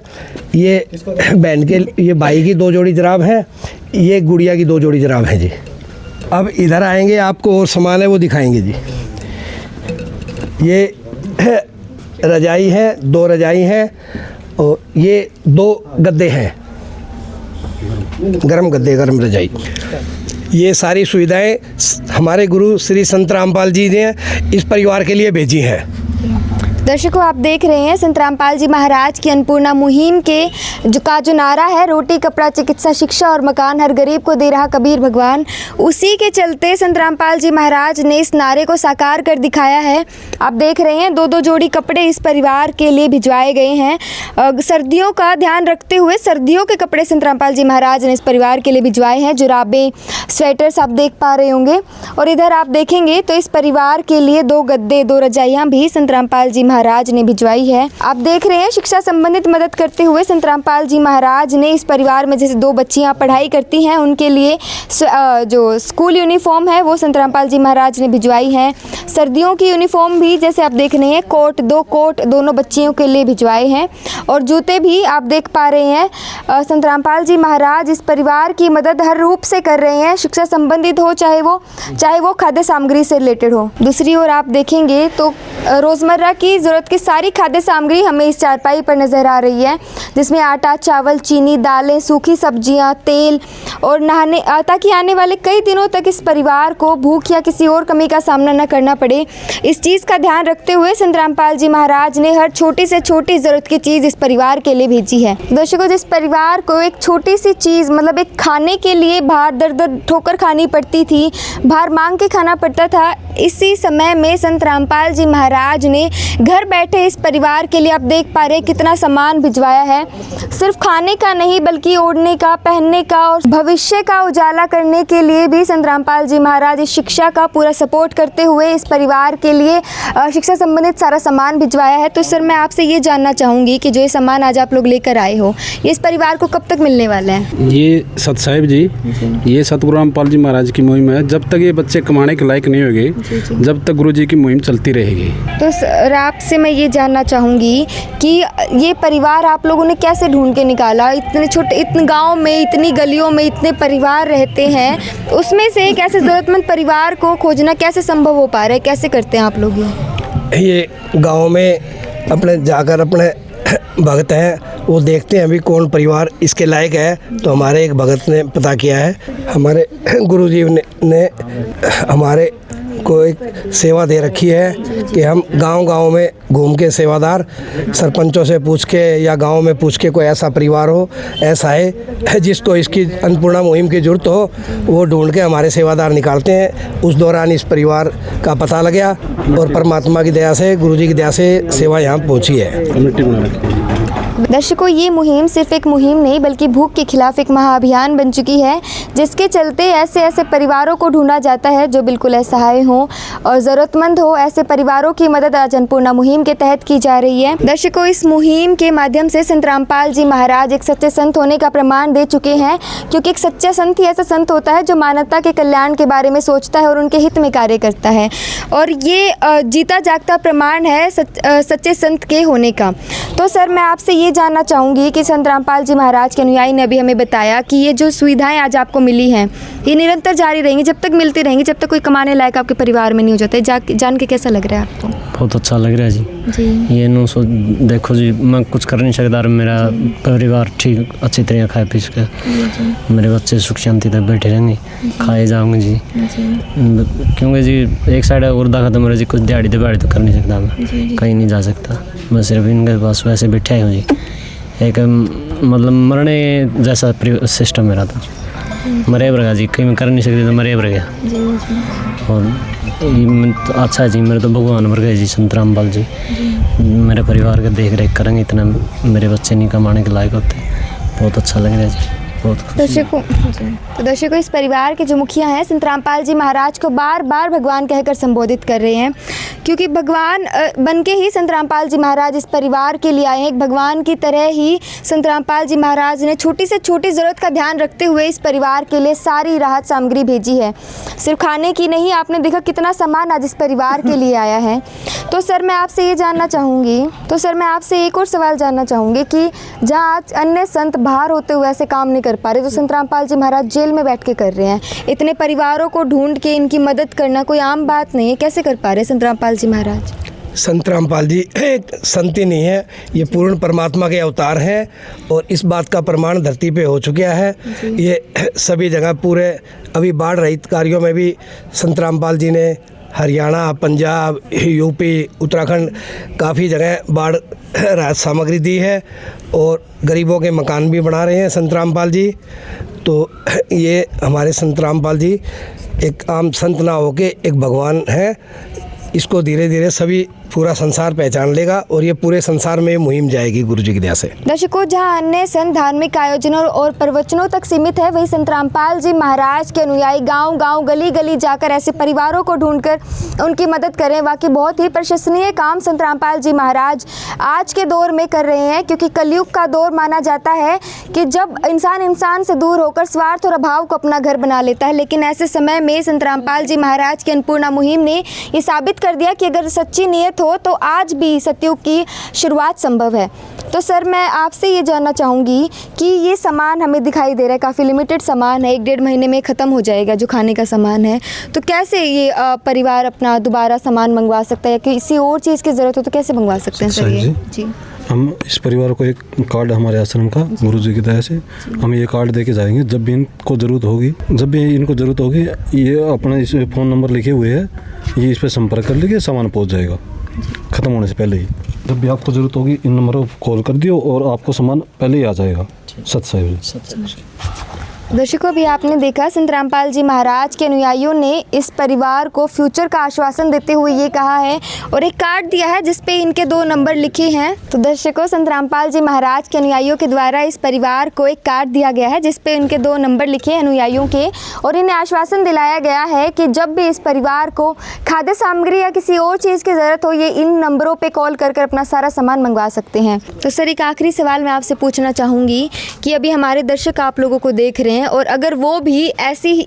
S8: ये बहन के ये भाई की 2 जोड़ी जराब है। ये गुड़िया की 2 जोड़ी जराब है जी। अब इधर आएंगे, आपको और सामान है वो दिखाएंगे जी। ये रजाई है, 2 रजाई हैं और ये 2 गद्दे हैं, गरम गद्दे, गरम रजाई। ये सारी सुविधाएं हमारे गुरु श्री संत रामपाल जी ने इस परिवार के लिए भेजी हैं।
S3: दर्शकों, आप देख रहे हैं संत रामपाल जी महाराज की अन्नपूर्णा मुहिम के जो नारा है, रोटी कपड़ा चिकित्सा शिक्षा और मकान हर गरीब को दे रहा कबीर भगवान, उसी के चलते संत रामपाल जी महाराज ने इस नारे को साकार कर दिखाया है। आप देख रहे हैं 2-2 जोड़ी कपड़े इस परिवार के लिए भिजवाए गए हैं। सर्दियों का ध्यान रखते हुए सर्दियों के कपड़े संत रामपाल जी महाराज ने इस परिवार के लिए भिजवाए हैं। जुराबें, स्वेटर्स आप देख पा रहे होंगे। और इधर आप देखेंगे तो इस परिवार के लिए 2 गद्दे, 2 रजाइयाँ भी संत रामपाल जी महाराज ने भिजवाई है। आप देख रहे हैं शिक्षा संबंधित मदद करते हुए संत रामपाल जी महाराज ने इस परिवार में जैसे 2 बच्चियां पढ़ाई करती हैं, उनके लिए जो स्कूल यूनिफॉर्म है वो संत रामपाल जी महाराज ने भिजवाई है। सर्दियों की यूनिफॉर्म भी जैसे आप देख रहे हैं, कोट 2 कोट दोनों बच्चियों के लिए भिजवाए हैं। और जूते भी आप देख पा रहे हैं। संत रामपाल जी महाराज इस परिवार की मदद हर रूप से कर रहे हैं, शिक्षा संबंधित हो चाहे वो खाद्य सामग्री से रिलेटेड हो। दूसरी ओर आप देखेंगे तो रोज़मर्रा की ज़रूरत की सारी खाद्य सामग्री हमें इस चारपाई पर नज़र आ रही है, जिसमें आटा, चावल, चीनी, दालें, सूखी सब्जियां, तेल और ताकि आने वाले कई दिनों तक इस परिवार को भूख या किसी और कमी का सामना न करना पड़े। इस चीज़ का ध्यान रखते हुए संत रामपाल जी महाराज ने हर छोटी से छोटी ज़रूरत की चीज़ इस परिवार के लिए भेजी है। दर्शकों, जिस परिवार को एक छोटी सी चीज़ मतलब एक खाने के लिए बाहर दर ठोकर खानी पड़ती थी, बाहर मांग के खाना पड़ता था, इसी समय में संत रामपाल जी महाराज ने घर बैठे इस परिवार के लिए आप देख पा रहे कितना सामान भिजवाया है। सिर्फ खाने का नहीं बल्कि ओढ़ने का, पहनने का और भविष्य का उजाला करने के लिए भी संत रामपाल जी महाराज इस शिक्षा का पूरा सपोर्ट करते हुए इस परिवार के लिए शिक्षा संबंधित सारा सामान भिजवाया है। तो सर, मैं आपसे ये जानना चाहूँगी कि जो ये सामान आज आप लोग लेकर आए हो, ये इस परिवार को कब तक मिलने वाला है? ये
S9: सत साहिब जी, ये सतगुरु रामपाल जी महाराज की मुहिम है। जब तक ये बच्चे कमाने के लायक नहीं होंगे, जब तक गुरु जी की मुहिम चलती रहेगी।
S3: तो सर, आपसे मैं ये जानना चाहूँगी कि ये परिवार आप लोगों ने कैसे ढूंढ के निकाला? इतने छोटे, इतने गांव में, इतनी गलियों में इतने परिवार रहते हैं, उसमें से एक ऐसे ज़रूरतमंद परिवार को खोजना कैसे संभव हो पा रहा है? कैसे करते हैं आप लोग
S8: ये गाँव में अपने जाकर अपने भगत हैं, वो देखते हैं अभी कौन परिवार इसके लायक है। तो हमारे एक भगत ने पता किया है, हमारे गुरुजी ने हमारे को एक सेवा दे रखी है कि हम गांव-गांव में घूम के सेवादार सरपंचों से पूछ के या गांव में पूछ के कोई ऐसा परिवार हो, ऐसा है जिसको इसकी अन्नपूर्णा मुहिम की ज़रूरत हो, वो ढूंढ के हमारे सेवादार निकालते हैं। उस दौरान इस परिवार का पता लग गया और परमात्मा की दया से, गुरुजी की दया से सेवा यहाँ पहुँची है।
S3: दर्शकों, ये मुहिम सिर्फ एक मुहिम नहीं बल्कि भूख के खिलाफ एक महाअभियान बन चुकी है, जिसके चलते ऐसे ऐसे परिवारों को ढूंढा जाता है जो बिल्कुल असहाय हों और ज़रूरतमंद हो। ऐसे परिवारों की मदद आज अन्नपूर्णा मुहिम के तहत की जा रही है। दर्शकों, इस मुहिम के माध्यम से संत रामपाल जी महाराज एक सच्चे संत होने का प्रमाण दे चुके हैं, क्योंकि एक सच्चा संत ही ऐसा संत होता है जो मानवता के कल्याण के बारे में सोचता है और उनके हित में कार्य करता है। और ये जीता जागता प्रमाण है सच्चे संत के होने का। तो सर, मैं आपसे ये जानना चाहूँगी कि संत रामपाल जी महाराज के अनुयायी ने अभी हमें बताया कि ये जो सुविधाएं आज आपको मिली हैं ये निरंतर जारी रहेंगी, जब तक मिलती रहेंगी, जब तक कोई कमाने लायक आपके परिवार में नहीं हो जाता है। जान के कैसा लग रहा है आपको?
S6: बहुत अच्छा लग रहा है जी। ये नो सो देखो जी, मैं कुछ कर नहीं सकता, मेरा परिवार ठीक अच्छी तरह खाए पी सके, मेरे बच्चे सुख शांति तक बैठे रहेंगे, खाए जाऊँगे जी। क्योंकि जी एक साइड गुर्दा खत्म हो रहा जी, कुछ दिहाड़ी तो कर नहीं सकता, मैं कहीं नहीं जा सकता, मैं सिर्फ इनके पास वैसे बैठा हूँ जी। एक मतलब मरने जैसा सिस्टम मेरा था, मरे बरगा जी, कहीं मैं कर नहीं सकती तो मरे बरगा। और अच्छा जी, मेरे तो भगवान बरगा जी, संत रामपाल जी मेरे परिवार का देख रेख करेंगे, इतना मेरे बच्चे नहीं कमाने के लायक होते। बहुत अच्छा लग रहा है जी।
S3: दर्शकों, इस परिवार के जो मुखिया हैं संत रामपाल जी महाराज को बार बार भगवान कहकर संबोधित कर रहे हैं, क्योंकि भगवान बनके ही संत रामपाल जी महाराज इस परिवार के लिए आए हैं। एक भगवान की तरह ही संत रामपाल जी महाराज ने छोटी से छोटी ज़रूरत का ध्यान रखते हुए इस परिवार के लिए सारी राहत सामग्री भेजी है। सिर्फ खाने की नहीं, आपने देखा कितना सामान आज इस परिवार के लिए आया है। तो सर, मैं आपसे एक और सवाल जानना चाहूँगी कि जहाँ आज अन्य संत बाहर होते हुए ऐसे काम नहीं कर पा रहे, तो संत रामपाल जी महाराज जेल में बैठ के कर रहे हैं। इतने परिवारों को ढूंढ के इनकी मदद करना कोई आम बात नहीं है, कैसे कर पा रहे संत रामपाल जी महाराज?
S8: संत रामपाल जी एक संत ही नहीं है, ये पूर्ण परमात्मा के अवतार हैं और इस बात का प्रमाण धरती पे हो चुका है। ये सभी जगह पूरे अभी बाढ़ रहित कार्यों में भी संत रामपाल जी ने हरियाणा, पंजाब, यूपी, उत्तराखंड काफ़ी जगह बाढ़ राहत सामग्री दी है और गरीबों के मकान भी बना रहे हैं संत रामपाल जी। तो ये हमारे संत रामपाल जी एक आम संत ना होके एक भगवान है। इसको धीरे धीरे सभी पूरा संसार पहचान लेगा और ये पूरे संसार में मुहिम जाएगी गुरु जी की दया से।
S3: दर्शकों, जहां अन्य संत धार्मिक आयोजनों और प्रवचनों तक सीमित है, वही संत रामपाल जी महाराज के अनुयायी गांव गांव, गली गली जाकर ऐसे परिवारों को ढूंढकर उनकी मदद करें। वाकई बहुत ही प्रशंसनीय काम संत रामपाल जी महाराज आज के दौर में कर रहे हैं, क्योंकि कलयुग का दौर माना जाता है कि जब इंसान से दूर होकर स्वार्थ और अभाव को अपना घर बना लेता है। लेकिन ऐसे समय में संत रामपाल जी महाराज की अन्नपूर्णा मुहिम ने ये साबित कर दिया कि अगर सच्ची नीयत हो तो आज भी सतयुग की शुरुआत संभव है। तो सर, मैं आपसे ये जानना चाहूँगी कि ये सामान हमें दिखाई दे रहा है, काफ़ी लिमिटेड सामान है, 1-1.5 महीने में ख़त्म हो जाएगा जो खाने का सामान है। तो कैसे ये परिवार अपना दोबारा सामान मंगवा सकता है, या किसी और चीज़ की ज़रूरत हो तो कैसे मंगवा सकते हैं सर ये? जी,
S10: हम इस परिवार को एक कार्ड हमारे आश्रम का गुरु जी की दया से हम ये कार्ड दे के जाएंगे। जब भी इनको ज़रूरत होगी ये अपना इस फ़ोन नंबर लिखे हुए है, ये इस पर संपर्क कर लीजिए, सामान पहुंच जाएगा ख़त्म होने से पहले ही। जब भी आपको ज़रूरत होगी इन नंबरों पर कॉल कर दियो और आपको सामान पहले ही आ जाएगा। सत
S3: दर्शकों, अभी आपने देखा संत रामपाल जी महाराज के अनुयायियों ने इस परिवार को फ्यूचर का आश्वासन देते हुए ये कहा है और एक कार्ड दिया है जिस पे इनके 2 नंबर लिखे हैं। तो दर्शकों, संत रामपाल जी महाराज के अनुयायियों के द्वारा इस परिवार को एक कार्ड दिया गया है जिस पे इनके 2 नंबर लिखे हैं अनुयायियों के, और इन्हें आश्वासन दिलाया गया है कि जब भी इस परिवार को खाद्य सामग्री या किसी और चीज़ की ज़रूरत हो, ये इन नंबरों पर कॉल कर अपना सारा सामान मंगवा सकते हैं। तो सर, एक आखिरी सवाल मैं आपसे पूछना चाहूँगी कि अभी हमारे दर्शक आप लोगों को देख रहे हैं और अगर वो भी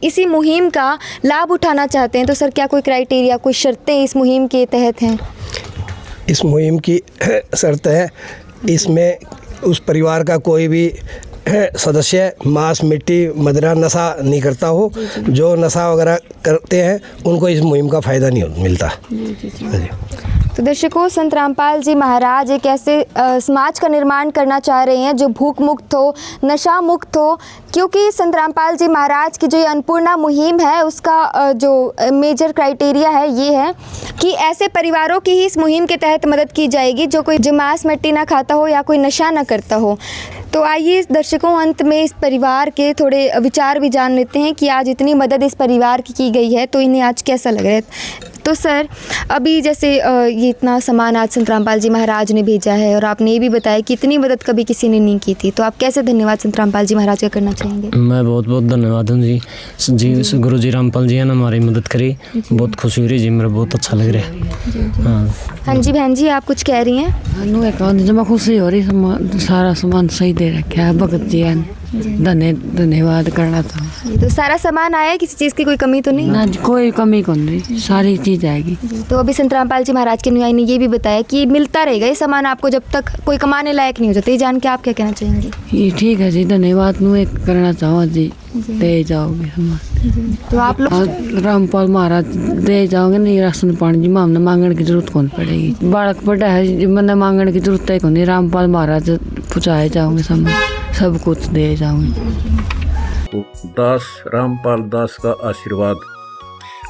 S3: इसी मुहिम का लाभ उठाना चाहते हैं, तो सर क्या कोई क्राइटेरिया, कोई शर्तें इस मुहिम के तहत हैं?
S8: इस मुहिम की शर्त है, इसमें उस परिवार का कोई भी सदस्य मांस, मिट्टी, मदिरा, नशा नहीं करता हो। जो नशा वगैरह करते हैं उनको इस मुहिम का फ़ायदा नहीं मिलता।
S3: तो दर्शकों, संत रामपाल जी महाराज एक ऐसे समाज का निर्माण करना चाह रहे हैं जो भूख मुक्त हो, नशा मुक्त हो, क्योंकि संत रामपाल जी महाराज की जो ये अन्नपूर्णा मुहिम है उसका जो मेजर क्राइटेरिया है ये है कि ऐसे परिवारों की ही इस मुहिम के तहत मदद की जाएगी जो मांस मिट्टी ना खाता हो या कोई नशा ना करता हो। तो आइए दर्शकों, अंत में इस परिवार के थोड़े विचार भी जान लेते हैं कि आज इतनी मदद इस परिवार की गई है तो इन्हें आज कैसा लग रहा है। तो सर अभी जैसे ये इतना सामान आज संत रामपाल जी महाराज ने भेजा है और आपने ये भी बताया कि इतनी मदद कभी किसी ने नहीं की थी, तो आप कैसे धन्यवाद संत रामपाल जी महाराज का करना चाहेंगे?
S6: मैं बहुत बहुत धन्यवाद हूँ जी गुरु जी रामपाल जी ने हमारी मदद करी, बहुत खुशी हो रही जी, मेरा बहुत अच्छा लग रहा है।
S3: हाँ जी बहन जी, आप कुछ कह रही हैं?
S7: जब खुशी हो रही, सारा सामान सही दे रखा है भगत जी ने, धन्यवाद करना था।
S3: तो सारा सामान आया है, किसी चीज़ की कोई कमी तो नहीं?
S7: ना कोई कमी को नहीं, सारी चीज़ आएगी।
S3: तो अभी संत रामपाल जी महाराज के अनुयायी ने ये भी बताया कि मिलता रहेगा ये सामान आपको जब तक कोई कमाने लायक नहीं हो जाता। ये जान के आप क्या कहना चाहेंगे?
S7: ये ठीक है जी, धन्यवाद करना चाहो जी, दे जाओगे सामान
S3: तो आप लोग
S7: रामपाल महाराज दे जाओगे नहीं, राशन पानी जी हमने मांगने की जरूरत कौन पड़ेगी, बालक पड़ा है मैंने मांगने की जरूरत है कौन, रामपाल महाराज पहुँचाए जाओगे सामान, सब कुछ दे जाओगे।
S11: तो दास रामपाल दास का आशीर्वाद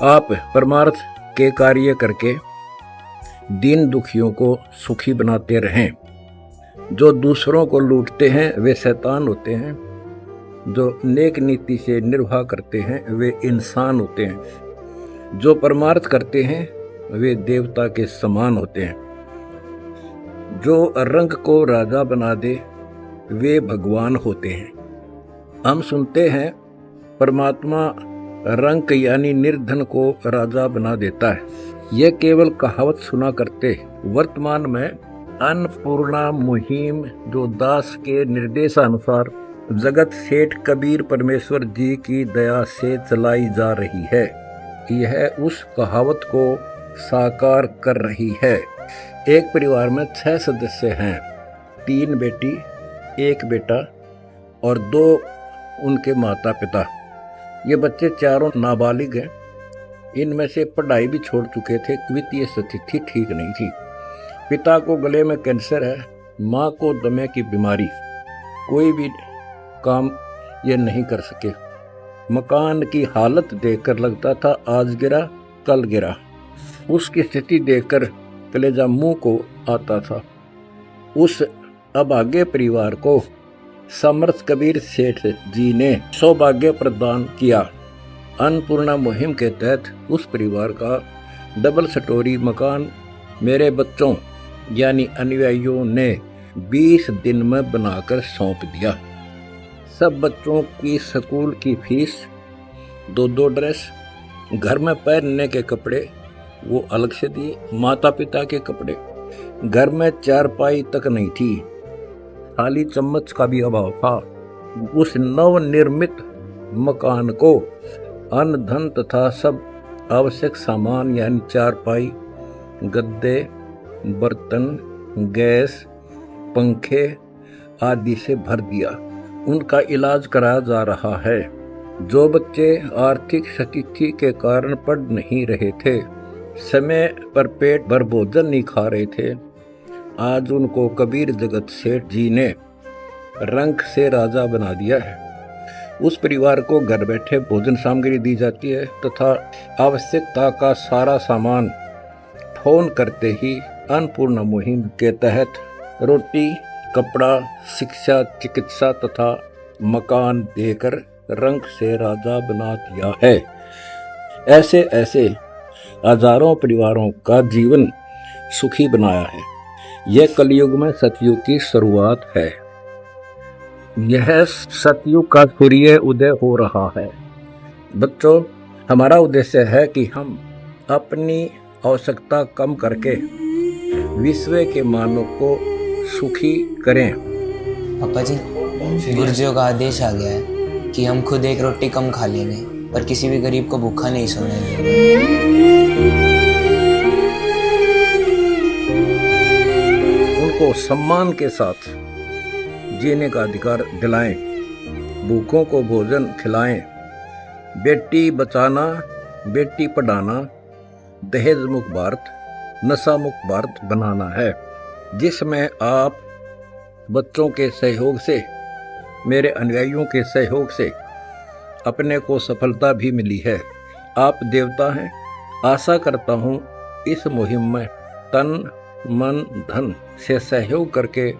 S11: आप परमार्थ के कार्य करके दीन दुखियों को सुखी बनाते रहें। जो दूसरों को लूटते हैं वे शैतान होते हैं, जो नेक नीति से निर्वाह करते हैं वे इंसान होते हैं, जो परमार्थ करते हैं वे देवता के समान होते हैं, जो रंग को राजा बना दे वे भगवान होते हैं। हम सुनते हैं परमात्मा रंक यानी निर्धन को राजा बना देता है, यह केवल कहावत सुना करते। वर्तमान में अन्नपूर्णा मुहिम जो दास के निर्देशानुसार जगत सेठ कबीर परमेश्वर जी की दया से चलाई जा रही है, यह उस कहावत को साकार कर रही है। एक परिवार में 6 सदस्य हैं, 3 बेटी 1 बेटा और 2 उनके माता पिता। ये बच्चे चारों नाबालिग हैं, इनमें से पढ़ाई भी छोड़ चुके थे, वित्तीय स्थिति ठीक नहीं थी। पिता को गले में कैंसर है, माँ को दमे की बीमारी, कोई भी काम ये नहीं कर सके। मकान की हालत देखकर लगता था आज गिरा कल गिरा, उसकी स्थिति देखकर कलेजा मुंह को आता था। उस अभागे परिवार को समर्थ कबीर सेठ जी ने सौभाग्य प्रदान किया। अन्नपूर्णा मुहिम के तहत उस परिवार का डबल स्टोरी मकान मेरे बच्चों यानी अनुयायियों ने 20 दिन में बनाकर सौंप दिया। सब बच्चों की स्कूल की फीस, 2 ड्रेस, घर में पहनने के कपड़े वो अलग से दिए, माता पिता के कपड़े, घर में चारपाई तक नहीं थी, थाली चम्मच का भी अभाव था। उस नवनिर्मित मकान को अन्न धन तथा सब आवश्यक सामान यानी चारपाई, गद्दे, बर्तन, गैस, पंखे आदि से भर दिया। उनका इलाज कराया जा रहा है। जो बच्चे आर्थिक स्थिति के कारण पढ़ नहीं रहे थे, समय पर पेट भर भोजन नहीं खा रहे थे, आज उनको कबीर जगत सेठ जी ने रंक से राजा बना दिया है। उस परिवार को घर बैठे भोजन सामग्री दी जाती है तथा आवश्यकता का सारा सामान फोन करते ही अन्नपूर्णा मुहिम के तहत रोटी, कपड़ा, शिक्षा, चिकित्सा तथा मकान देकर रंक से राजा बना दिया है। ऐसे ऐसे हजारों परिवारों का जीवन सुखी बनाया है। यह कलयुग में सतयुग की शुरुआत है। यह सतयुग का सूर्य उदय हो रहा है। बच्चों, हमारा उद्देश्य है कि हम अपनी आवश्यकता कम करके विश्व के मानव को सुखी करें।
S12: पापा जी, गुरुजियों का आदेश आ गया है कि हम खुद 1 रोटी कम खा लेंगे पर किसी भी गरीब को भूखा नहीं सोने देंगे।
S11: उनको सम्मान के साथ जीने का अधिकार दिलाएं, भूखों को भोजन खिलाएं। बेटी बचाना, बेटी पढ़ाना, दहेज मुक्त भारत, नशा मुक्त भारत बनाना है, जिसमें आप बच्चों के सहयोग से, मेरे अनुयायियों के सहयोग से अपने को सफलता भी मिली है। आप देवता हैं। आशा करता हूँ इस मुहिम में तन मन धन से सहयोग करके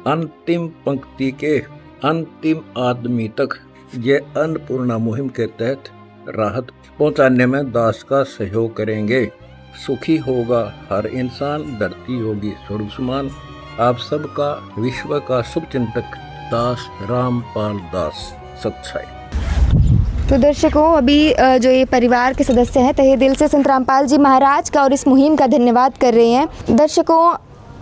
S11: अंतिम पंक्ति के अंतिम आदमी तक ये अन्नपूर्णा मुहिम के तहत राहत पहुंचाने में दास का सहयोग करेंगे। सुखी होगा हर इंसान, धरती होगी स्वर्ग समान। आप सबका विश्व का शुभचिंतक दास रामपाल दास, सच्चाई।
S3: तो दर्शकों, अभी जो ये परिवार के सदस्य हैं तहे दिल से संत रामपाल जी महाराज का और इस मुहिम का धन्यवाद कर रहे हैं। दर्शकों,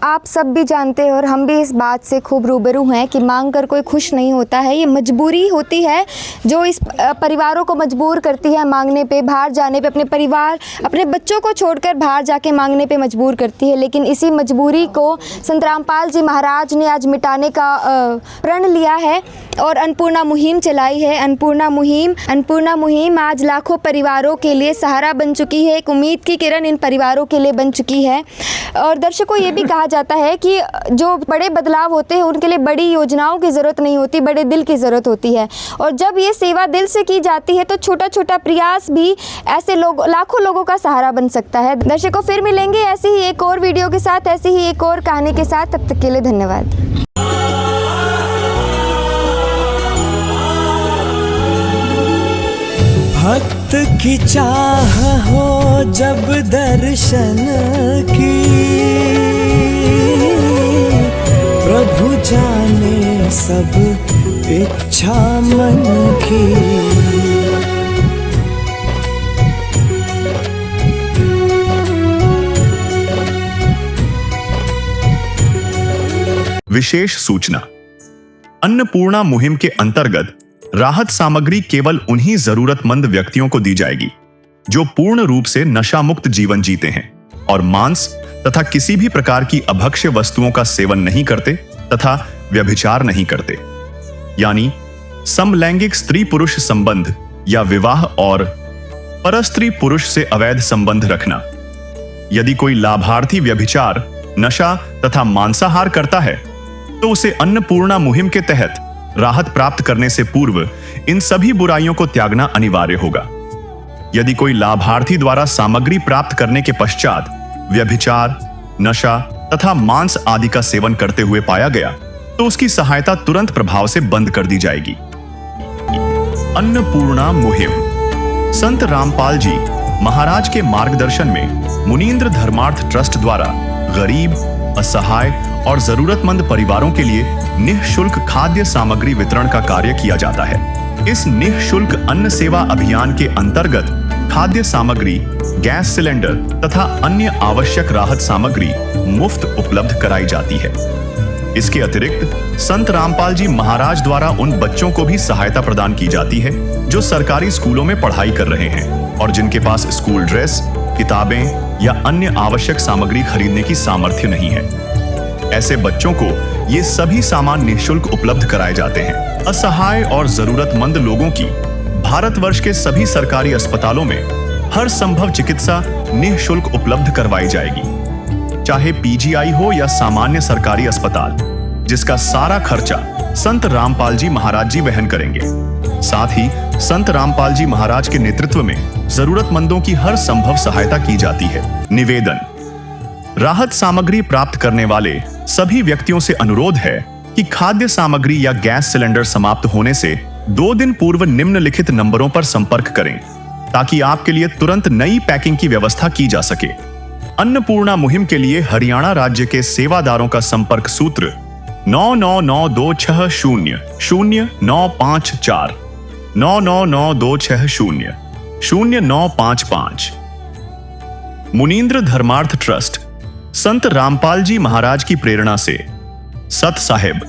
S3: आप सब भी जानते हैं और हम भी इस बात से खूब रूबरू हैं कि मांग कर कोई खुश नहीं होता है। ये मजबूरी होती है जो इस परिवारों को मजबूर करती है मांगने पे, बाहर जाने पे, अपने परिवार, अपने बच्चों को छोड़कर बाहर जाके मांगने पे मजबूर करती है। लेकिन इसी मजबूरी को संत रामपाल जी महाराज ने आज मिटाने का प्रण लिया है और अन्नपूर्णा मुहिम चलाई है। अन्नपूर्णा मुहिम आज लाखों परिवारों के लिए सहारा बन चुकी है, एक उम्मीद की किरण इन परिवारों के लिए बन चुकी है। और दर्शकों, ये भी कहा जाता है कि जो बड़े बदलाव होते हैं उनके लिए बड़ी योजनाओं की ज़रूरत नहीं होती, बड़े दिल की ज़रूरत होती है। और जब ये सेवा दिल से की जाती है तो छोटा छोटा प्रयास भी ऐसे लोग, लाखों लोगों का सहारा बन सकता है। दर्शकों, फिर मिलेंगे ऐसी ही एक और वीडियो के साथ, ऐसी ही एक और कहानी के साथ। तब तक के लिए धन्यवाद।
S4: भक्त की चाह हो जब दर्शन की, प्रभु जाने सब इच्छा मन की।
S1: विशेष सूचना। अन्नपूर्णा मुहिम के अंतर्गत राहत सामग्री केवल उन्हीं जरूरतमंद व्यक्तियों को दी जाएगी जो पूर्ण रूप से नशा मुक्त जीवन जीते हैं और मांस तथा किसी भी प्रकार की अभक्ष्य वस्तुओं का सेवन नहीं करते तथा व्यभिचार नहीं करते, यानी समलैंगिक स्त्री पुरुष संबंध या विवाह और परस्त्री पुरुष से अवैध संबंध रखना। यदि कोई लाभार्थी व्यभिचार, नशा तथा मांसाहार करता है तो उसे अन्नपूर्णा मुहिम के तहत राहत प्राप्त करने से पूर्व इन सभी बुराइयों को त्यागना अनिवार्य होगा। यदि कोई लाभार्थी द्वारा सामग्री प्राप्त करने के पश्चात व्यभिचार, नशा तथा मांस आदि का सेवन करते हुए पाया गया तो उसकी सहायता तुरंत प्रभाव से बंद कर दी जाएगी। अन्नपूर्णा मुहिम संत रामपाल जी महाराज के मार्गदर्शन में मुनीन्द्र धर्मार्थ ट्रस्ट द्वारा गरीब, असहाय और जरूरतमंद परिवारों के लिए निःशुल्क खाद्य सामग्री वितरण का कार्य किया जाता है। इस निःशुल्क अन्न सेवा अभियान के अंतर्गत खाद्य सामग्री, गैस सिलेंडर तथा अन्य आवश्यक राहत सामग्री मुफ्त उपलब्ध कराई जाती है। इसके अतिरिक्त संत रामपाल जी महाराज द्वारा उन बच्चों को भी सहायता प्रदान की जाती है जो सरकारी स्कूलों में पढ़ाई कर रहे हैं और जिनके पास स्कूल ड्रेस, किताबें या अन्य आवश्यक सामग्री खरीदने की सामर्थ्य नहीं है। ऐसे बच्चों को ये सभी सामान निःशुल्क उपलब्ध कराए जाते हैं। असहाय और जरूरतमंद लोगों की भारतवर्ष के सभी सरकारी अस्पतालों में हर संभव चिकित्सा निःशुल्क उपलब्ध करवाई जाएगी, चाहे पीजीआई हो या सामान्य सरकारी अस्पताल, जिसका सारा खर्चा संत रामपाल जी महाराज जी वहन करेंगे। साथ ही संत रामपाल जी महाराज के नेतृत्व में जरूरतमंदों की हर संभव सहायता की जाती है। निवेदन। राहत सामग्री प्राप्त करने वाले सभी व्यक्तियों से अनुरोध है कि खाद्य सामग्री या गैस सिलेंडर समाप्त होने से 2 दिन पूर्व निम्नलिखित नंबरों पर संपर्क करें ताकि आपके लिए तुरंत नई पैकिंग की व्यवस्था की जा सके। अन्नपूर्णा मुहिम के लिए हरियाणा राज्य के सेवादारों का संपर्क सूत्र 9992600954 9992600955। मुनीन्द्र धर्मार्थ ट्रस्ट संत रामपाल जी महाराज की प्रेरणा से सत साहिब